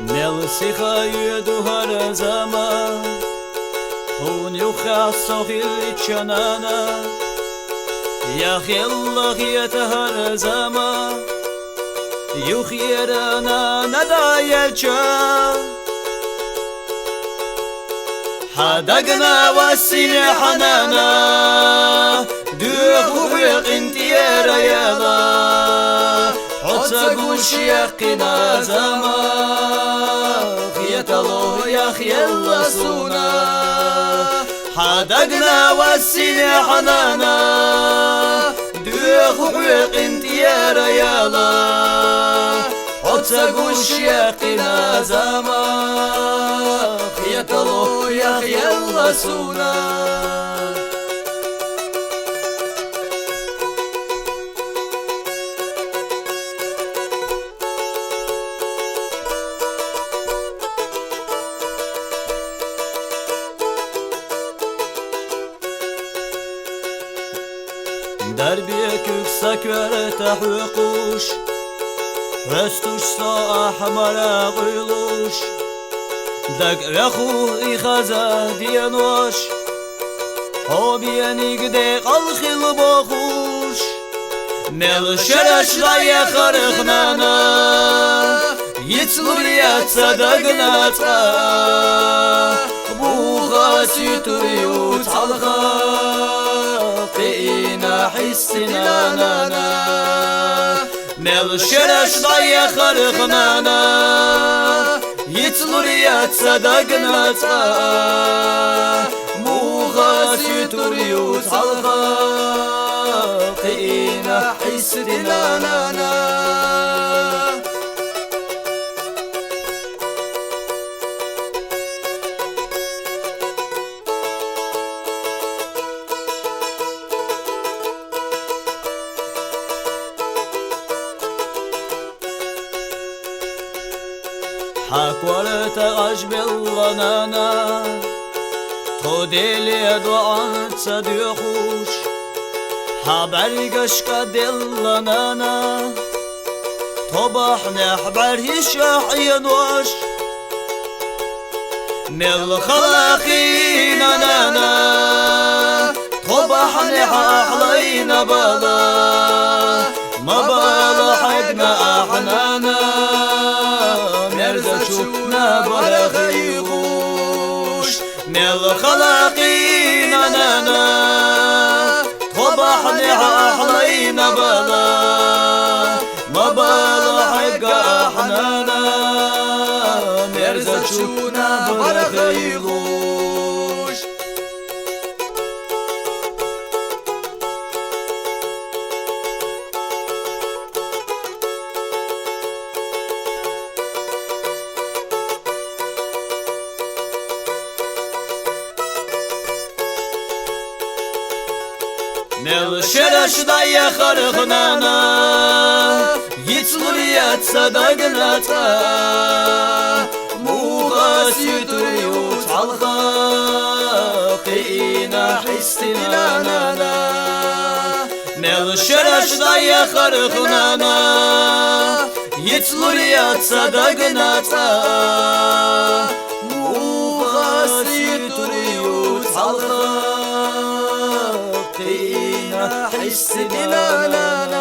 ملسي خايدو هر زمان هون يخاصو خيل تشنانا يا خيل خيت هر زمان يخيرنا ندايلشا حدقنا والسين حنانا دوخ وحيق انتيار يالا حتى شيقنا زمان خيت الله يا خيال سونا حدقنا والسين حنانا دوخ وحيق انتيار يالا حتى شيقنا زمان خيت الله يا خيال سونا دربيك يكسك ورتح وقوش رستوش سا أحمر غيلوش دق يخو إخزا دينوش حبيني قديق الخل بخوش مل شرش لا يخرخنانا يتلر يتصدقنا بوغاسي تريوت الخاقئين حسنا نانا مل شرش لا يخرخنانا يتلر يتصدقنا بوغاسي تريوت الخاقئين حسنا نانا حكورت غشب اللنانا توديلي دوان تصديخوش حبرقش قدلنانا طبح نحبر هشاح ينوش من خلاقين نانا طبح نححلين بلا ما بلا حقنا احنانا مرزشونا برخيغوش مل خلاقين نانا طبحني ححلين بلا ما بلا حق احنانا مرزشونا برخيغوش مل شرش دا يخرخنانا يتلر يتصدقنا موغاسي تريوت الخاقئين حسنا نانا مل شرش دا يخرخنانا يتلر يتصدقنا موغاسي تريوت الخاقئين حسنا لا لا لا